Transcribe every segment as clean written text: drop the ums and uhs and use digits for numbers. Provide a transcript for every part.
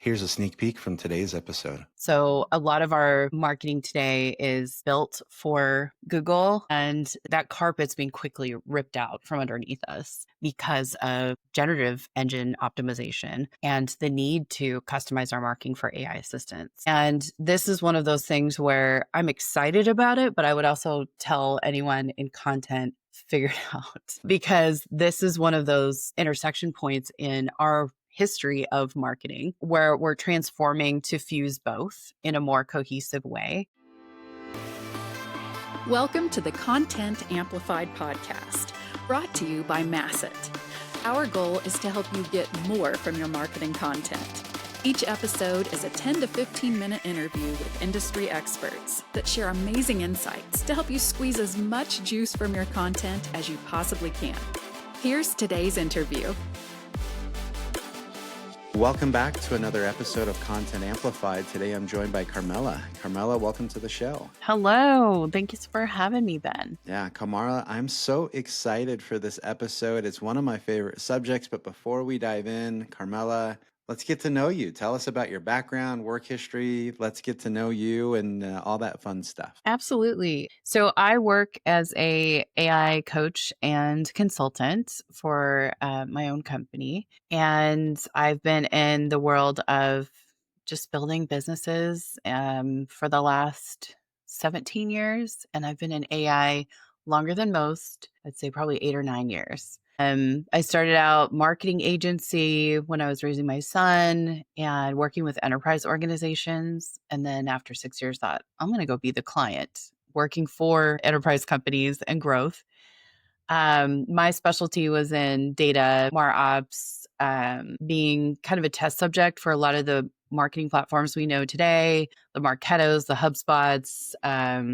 Here's a sneak peek from today's episode. So a lot of our marketing today is built for Google, and that carpet's being quickly ripped out from underneath us because of generative engine optimization and the need to customize our marketing for AI assistants. And this is one of those things where I'm excited about it, but I would also tell anyone in content, figure it out, because this is one of those intersection points in our history of marketing where we're transforming to fuse both in a more cohesive way. Welcome to the Content Amplified podcast, brought to you by Masset. Our goal is to help you get more from your marketing content. Each episode is a 10 to 15 minute interview with industry experts that share amazing insights to help you squeeze as much juice from your content as you possibly can. Here's today's interview. Welcome back to another episode of Content Amplified. Today I'm joined by Carmela. Carmela, welcome to the show. Hello. Thank you for having me, Ben. Yeah, Carmela, I'm so excited for this episode. It's one of my favorite subjects, but before we dive in, Carmela, let's get to know you. Tell us about your background, work history. Let's get to know you and all that fun stuff. Absolutely. So I work as a AI coach and consultant for my own company. And I've been in the world of just building businesses for the last 17 years. And I've been in AI longer than most. I'd say probably 8 or 9 years. I started out marketing agency when I was raising my son and working with enterprise organizations. And then after 6 years, thought, I'm going to go be the client, working for enterprise companies and growth. My specialty was in data, MarOps, being kind of a test subject for a lot of the marketing platforms we know today, the Marketos, the HubSpots,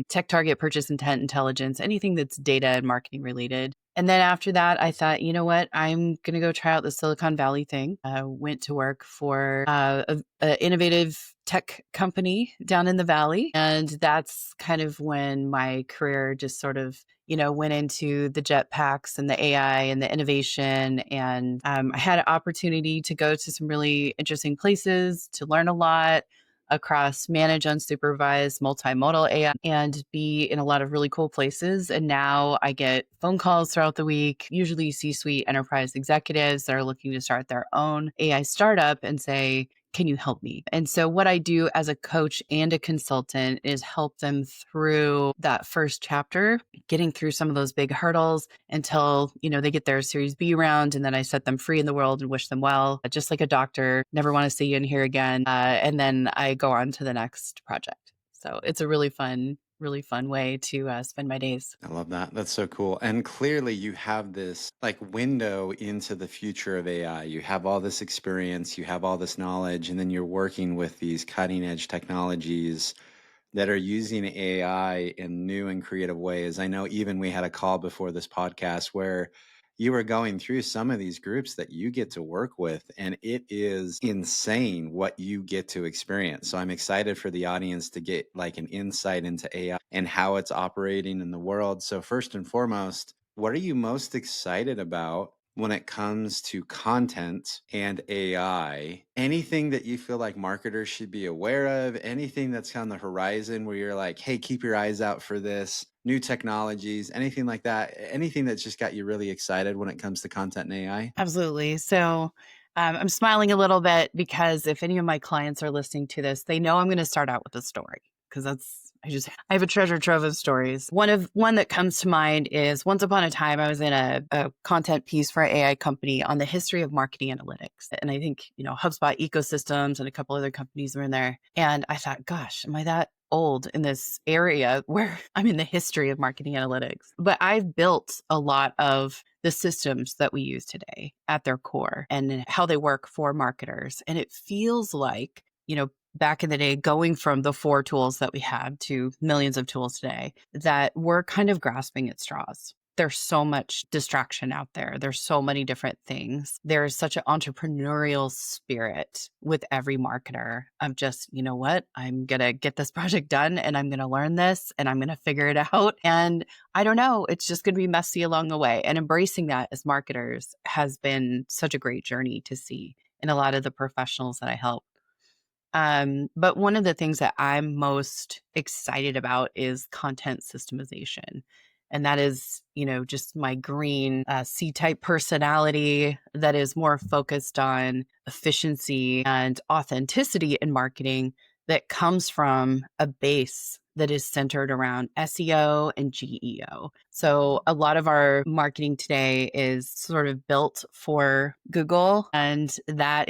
tech target purchase intent intelligence, anything that's data and marketing related. And then after that, I thought, you know what, I'm going to go try out the Silicon Valley thing. I went to work for an innovative tech company down in the Valley. And that's kind of when my career just sort of went into the jetpacks and the AI and the innovation. And I had an opportunity to go to some really interesting places to learn a lot across manage unsupervised multimodal AI and be in a lot of really cool places. And now I get phone calls throughout the week, usually C-suite enterprise executives that are looking to start their own AI startup and say, can you help me? And so what I do as a coach and a consultant is help them through that first chapter, getting through some of those big hurdles until, they get their Series B round. And then I set them free in the world and wish them well, just like a doctor, never want to see you in here again. And then I go on to the next project. So it's a really fun way to spend my days. I love that. That's so cool. And clearly you have this window into the future of AI. You have all this experience, you have all this knowledge, and then you're working with these cutting edge technologies that are using AI in new and creative ways. I know even we had a call before this podcast where you were going through some of these groups that you get to work with, and it is insane what you get to experience. So I'm excited for the audience to get an insight into AI and how it's operating in the world. So first and foremost, what are you most excited about when it comes to content and AI? Anything that you feel like marketers should be aware of, anything that's on the horizon where you're like, hey, keep your eyes out for this, new technologies, anything like that, anything that's just got you really excited when it comes to content and AI? Absolutely. So I'm smiling a little bit because if any of my clients are listening to this, they know I'm going to start out with a story because I have a treasure trove of stories. One that comes to mind is once upon a time, I was in a content piece for an AI company on the history of marketing analytics. And I think, HubSpot ecosystems and a couple other companies were in there. And I thought, gosh, am I that old in this area where I'm in the history of marketing analytics? But I've built a lot of the systems that we use today at their core and how they work for marketers. And it feels like, back in the day, going from the 4 tools that we had to millions of tools today, that we're kind of grasping at straws. There's so much distraction out there. There's so many different things. There's such an entrepreneurial spirit with every marketer of just, you know what, I'm going to get this project done and I'm going to learn this and I'm going to figure it out. And I don't know, it's just going to be messy along the way. And embracing that as marketers has been such a great journey to see in a lot of the professionals that I help. But one of the things that I'm most excited about is content systemization. And that is, just my green C-type personality that is more focused on efficiency and authenticity in marketing that comes from a base that is centered around SEO and GEO. So a lot of our marketing today is sort of built for Google, and that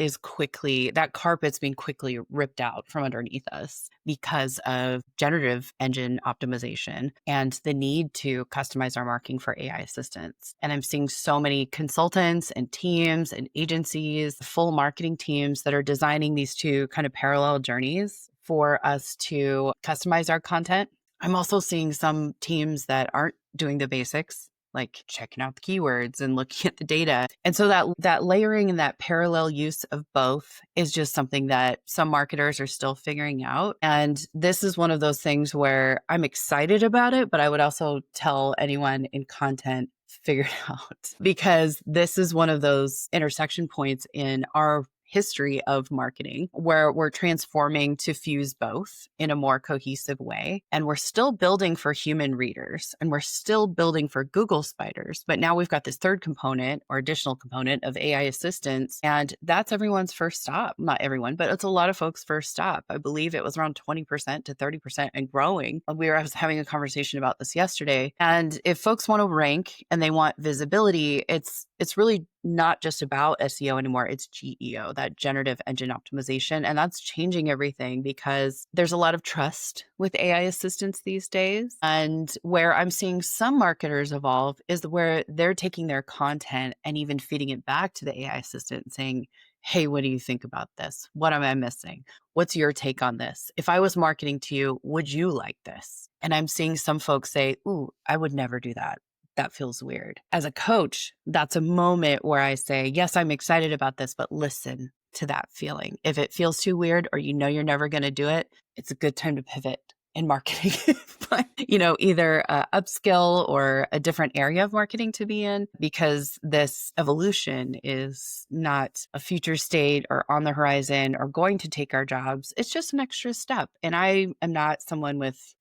carpet's being quickly ripped out from underneath us because of generative engine optimization and the need to customize our marketing for AI assistance. And I'm seeing so many consultants and teams and agencies, full marketing teams that are designing these two kind of parallel journeys for us to customize our content. I'm also seeing some teams that aren't doing the basics, like checking out the keywords and looking at the data. And so that layering and that parallel use of both is just something that some marketers are still figuring out. And this is one of those things where I'm excited about it, but I would also tell anyone in content, figure it out, because this is one of those intersection points in our history of marketing where we're transforming to fuse both in a more cohesive way. And we're still building for human readers and we're still building for Google spiders. But now we've got this third component or additional component of AI assistance. And that's everyone's first stop. Not everyone, but it's a lot of folks' first stop. I believe it was around 20% to 30% and growing. I was having a conversation about this yesterday. And if folks want to rank and they want visibility, it's really not just about SEO anymore. It's GEO, that generative engine optimization. And that's changing everything because there's a lot of trust with AI assistants these days. And where I'm seeing some marketers evolve is where they're taking their content and even feeding it back to the AI assistant and saying, hey, what do you think about this? What am I missing? What's your take on this? If I was marketing to you, would you like this? And I'm seeing some folks say, ooh, I would never do that. That feels weird. As a coach, that's a moment where I say, yes, I'm excited about this, but listen to that feeling. If it feels too weird or you're never going to do it, it's a good time to pivot in marketing. But, either upskill or a different area of marketing to be in, because this evolution is not a future state or on the horizon or going to take our jobs. It's just an extra step. And I am not someone with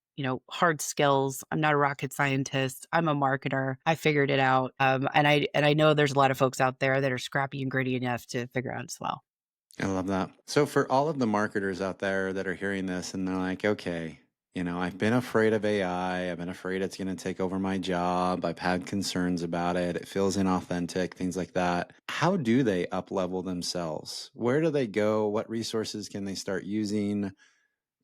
hard skills. I'm not a rocket scientist. I'm a marketer. I figured it out. And I know there's a lot of folks out there that are scrappy and gritty enough to figure out as well. I love that. So for all of the marketers out there that are hearing this and they're like, okay, I've been afraid of AI. I've been afraid it's going to take over my job. I've had concerns about it. It feels inauthentic, things like that. How do they up level themselves? Where do they go? What resources can they start using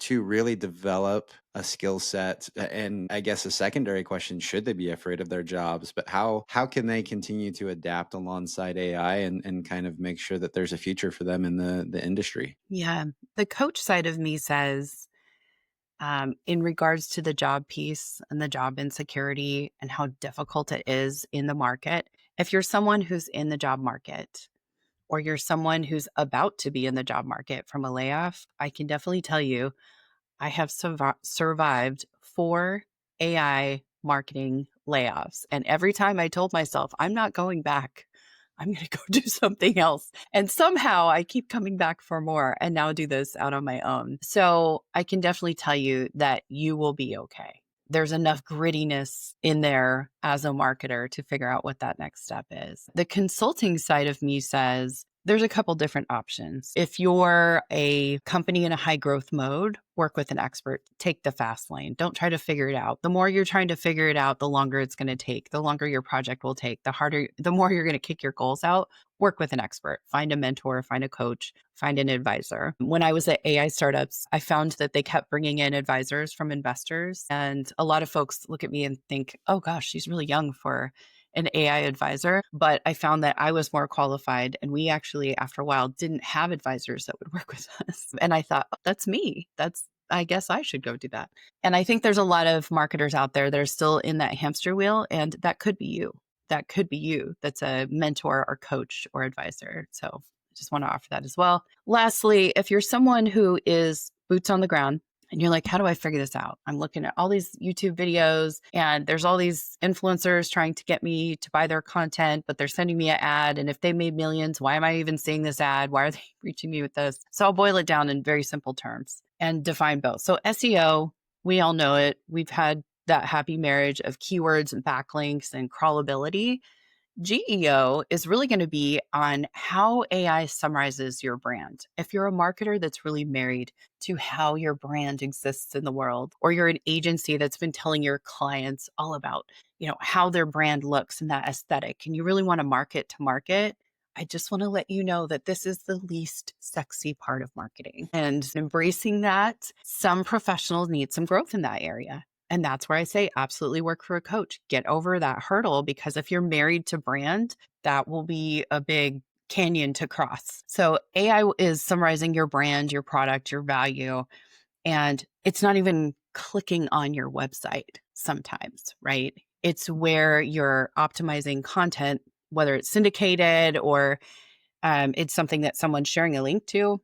to really develop a skill set? And I guess a secondary question, should they be afraid of their jobs? But how can they continue to adapt alongside AI and kind of make sure that there's a future for them in the industry? Yeah. The coach side of me says, in regards to the job piece and the job insecurity and how difficult it is in the market, if you're someone who's in the job market or you're someone who's about to be in the job market from a layoff, I can definitely tell you I have survived 4 AI marketing layoffs. And every time I told myself, I'm not going back. I'm going to go do something else. And somehow I keep coming back for more and now do this out on my own. So I can definitely tell you that you will be okay. There's enough grittiness in there as a marketer to figure out what that next step is. The consulting side of me says, there's a couple different options. If you're a company in a high growth mode, work with an expert. Take the fast lane. Don't try to figure it out. The more you're trying to figure it out, the longer it's going to take. The longer your project will take, the more you're going to kick your goals out. Work with an expert. Find a mentor, find a coach, find an advisor. When I was at AI startups, I found that they kept bringing in advisors from investors. And a lot of folks look at me and think, oh gosh, she's really young for an AI advisor. But I found that I was more qualified. And we actually, after a while, didn't have advisors that would work with us. And I thought, oh, that's me. I guess I should go do that. And I think there's a lot of marketers out there that are still in that hamster wheel. And that could be you. That could be you. That's a mentor or coach or advisor. So I just want to offer that as well. Lastly, if you're someone who is boots on the ground And you're like, how do I figure this out? I'm looking at all these YouTube videos and there's all these influencers trying to get me to buy their content, but they're sending me an ad. And if they made millions, why am I even seeing this ad? Why are they reaching me with this? So I'll boil it down in very simple terms and define both. So SEO, we all know it. We've had that happy marriage of keywords and backlinks and crawlability. GEO is really going to be on how AI summarizes your brand. If you're a marketer that's really married to how your brand exists in the world, or you're an agency that's been telling your clients all about, how their brand looks and that aesthetic, and you really want to market to market, I just want to let you know that this is the least sexy part of marketing. And embracing that, some professionals need some growth in that area. And that's where I say absolutely work for a coach. Get over that hurdle, because if you're married to brand, that will be a big canyon to cross. So AI is summarizing your brand, your product, your value, and it's not even clicking on your website sometimes, right? It's where you're optimizing content, whether it's syndicated or it's something that someone's sharing a link to,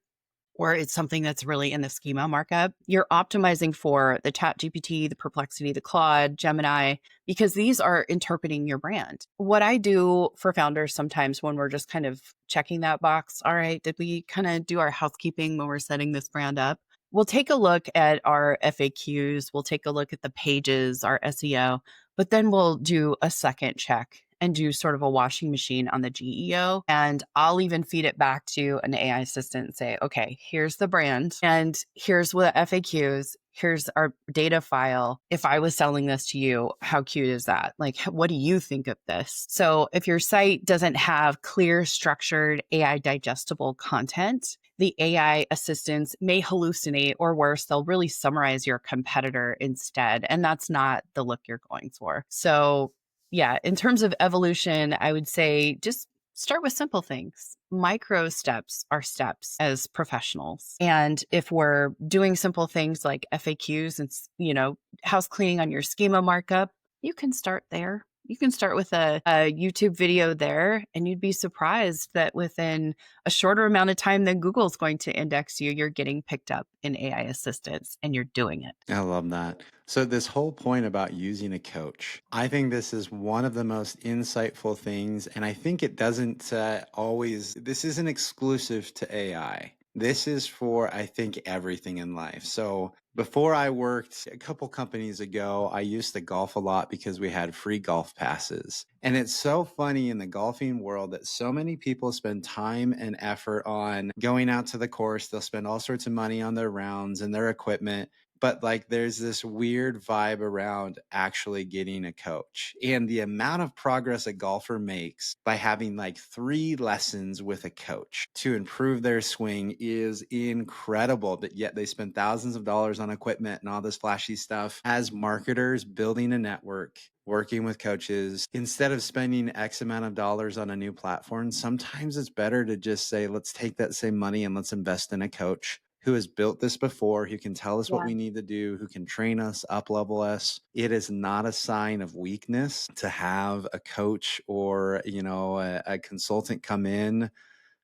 or it's something that's really in the schema markup. You're optimizing for the ChatGPT, the Perplexity, the Claude, Gemini, because these are interpreting your brand. What I do for founders sometimes when we're just kind of checking that box, all right, did we kind of do our housekeeping when we're setting this brand up? We'll take a look at our FAQs, we'll take a look at the pages, our SEO, but then we'll do a second check and do sort of a washing machine on the GEO. And I'll even feed it back to an AI assistant and say, okay, here's the brand and here's what FAQs. Here's our data file. If I was selling this to you, how cute is that? Like, what do you think of this? So if your site doesn't have clear, structured, AI digestible content, the AI assistants may hallucinate, or worse, they'll really summarize your competitor instead. And that's not the look you're going for. So yeah, in terms of evolution, I would say just start with simple things. Micro steps are steps as professionals. And if we're doing simple things like FAQs and, house cleaning on your schema markup, you can start there. You can start with a YouTube video there, and you'd be surprised that within a shorter amount of time than Google's going to index you, you're getting picked up in AI assistance and you're doing it. I love that. So, this whole point about using a coach, I think this is one of the most insightful things. And I think it doesn't always, this isn't exclusive to AI. This is for, I think, everything in life. So, before I worked a couple companies ago, I used to golf a lot because we had free golf passes. And it's so funny in the golfing world that so many people spend time and effort on going out to the course. They'll spend all sorts of money on their rounds and their equipment. But like there's this weird vibe around actually getting a coach, and the amount of progress a golfer makes by having like 3 lessons with a coach to improve their swing is incredible. But yet they spend thousands of dollars on equipment and all this flashy stuff. As marketers, building a network, working with coaches, instead of spending X amount of dollars on a new platform, sometimes it's better to just say, let's take that same money and let's invest in a coach who has built this before, who can tell us what we need to do, who can train us, up level us. It is not a sign of weakness to have a coach or, a consultant come in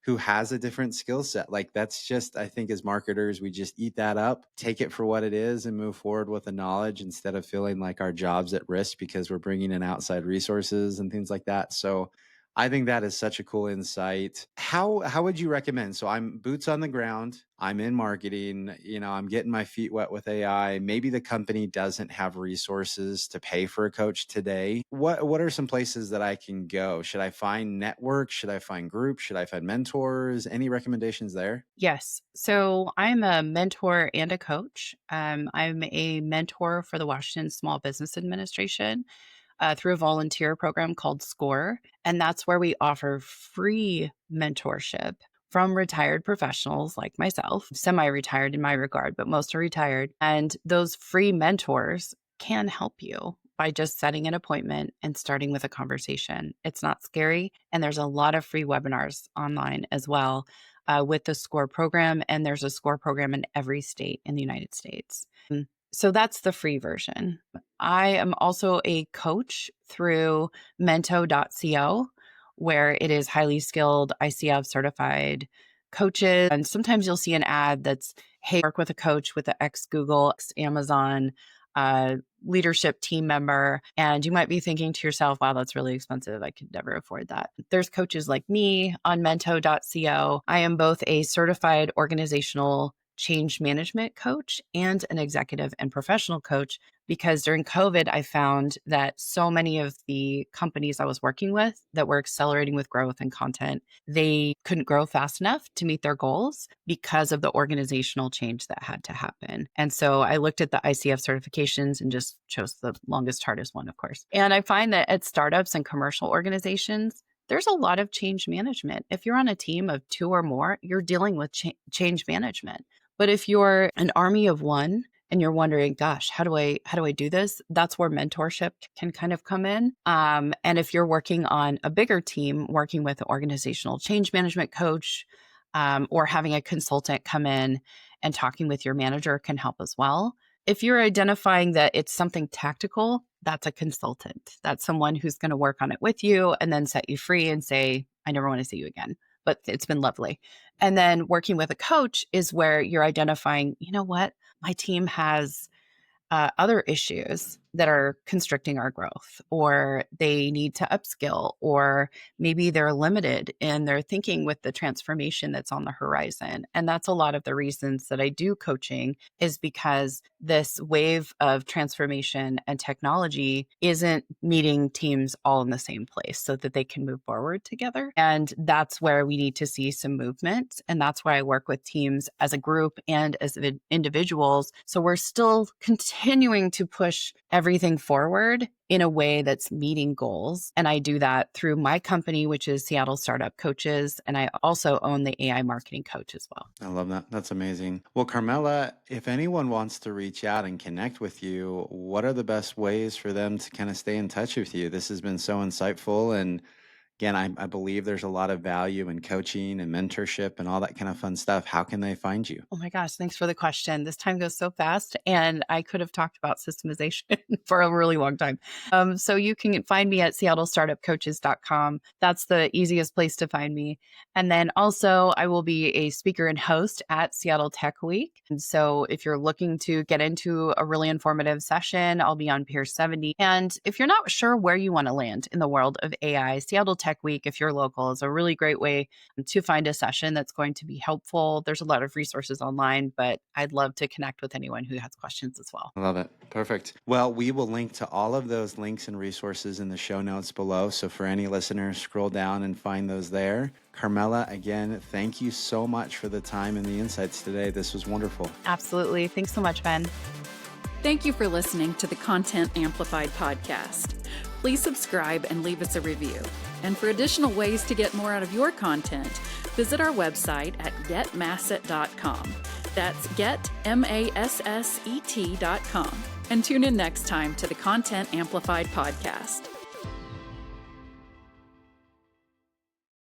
who has a different skill set. Like that's just, I think as marketers, we just eat that up, take it for what it is and move forward with the knowledge instead of feeling like our job's at risk because we're bringing in outside resources and things like that. So I think that is such a cool insight. How would you recommend? So I'm boots on the ground. I'm in marketing, I'm getting my feet wet with AI. Maybe the company doesn't have resources to pay for a coach today. What are some places that I can go? Should I find networks? Should I find groups? Should I find mentors? Any recommendations there? Yes. So I'm a mentor and a coach. I'm a mentor for the Washington Small Business Administration through a volunteer program called SCORE. And that's where we offer free mentorship from retired professionals like myself, semi retired in my regard, but most are retired. And those free mentors can help you by just setting an appointment and starting with a conversation. It's not scary. And there's a lot of free webinars online as well with the SCORE program. And there's a SCORE program in every state in the United States. So that's the free version. I am also a coach through mento.co, where it is highly skilled ICF certified coaches. And sometimes you'll see an ad that's, hey, work with a coach with the ex Google, ex Amazon leadership team member. And you might be thinking to yourself, wow, that's really expensive. I could never afford that. There's coaches like me on mento.co. I am both a certified organizational change management coach and an executive and professional coach, because during COVID, I found that so many of the companies I was working with that were accelerating with growth and content, they couldn't grow fast enough to meet their goals because of the organizational change that had to happen. And so I looked at the ICF certifications and just chose the longest, hardest one, of course. And I find that at startups and commercial organizations, there's a lot of change management. If you're on a team of 2 or more, you're dealing with change management. But if you're an army of one and you're wondering, gosh, how do I do this? That's where mentorship can kind of come in. And if you're working on a bigger team, working with an organizational change management coach, or having a consultant come in and talking with your manager can help as well. If you're identifying that it's something tactical, that's a consultant. That's someone who's going to work on it with you and then set you free and say, I never want to see you again, but it's been lovely. And then working with a coach is where you're identifying, you know what, my team has other issues that are constricting our growth, or they need to upskill, or maybe they're limited in their thinking with the transformation that's on the horizon. And that's a lot of the reasons that I do coaching, is because this wave of transformation and technology isn't meeting teams all in the same place so that they can move forward together. And that's where we need to see some movement. And that's why I work with teams as a group and as individuals. So we're still continuing to push everything forward in a way that's meeting goals. And I do that through my company, which is Seattle Startup Coaches. And I also own the AI Marketing Coach as well. I love that. That's amazing. Well, Carmela, if anyone wants to reach out and connect with you, what are the best ways for them to kind of stay in touch with you? This has been so insightful. And again, I believe there's a lot of value in coaching and mentorship and all that kind of fun stuff. How can they find you? Oh my gosh, thanks for the question. This time goes so fast, and I could have talked about systemization for a really long time. So you can find me at seattlestartupcoaches.com. That's the easiest place to find me. And then also, I will be a speaker and host at Seattle Tech Week. And so if you're looking to get into a really informative session, I'll be on Pier 70. And if you're not sure where you want to land in the world of AI, Seattle Tech Week, if you're local, is a really great way to find a session that's going to be helpful. There's a lot of resources online, but I'd love to connect with anyone who has questions as well. I love it. Perfect. Well, we will link to all of those links and resources in the show notes below. So for any listeners, scroll down and find those there. Carmela, again, thank you so much for the time and the insights today. This was wonderful. Absolutely. Thanks so much, Ben. Thank you for listening to the Content Amplified podcast. Please subscribe and leave us a review. And for additional ways to get more out of your content, visit our website at getmasset.com. That's getmasset.com. And tune in next time to the Content Amplified podcast.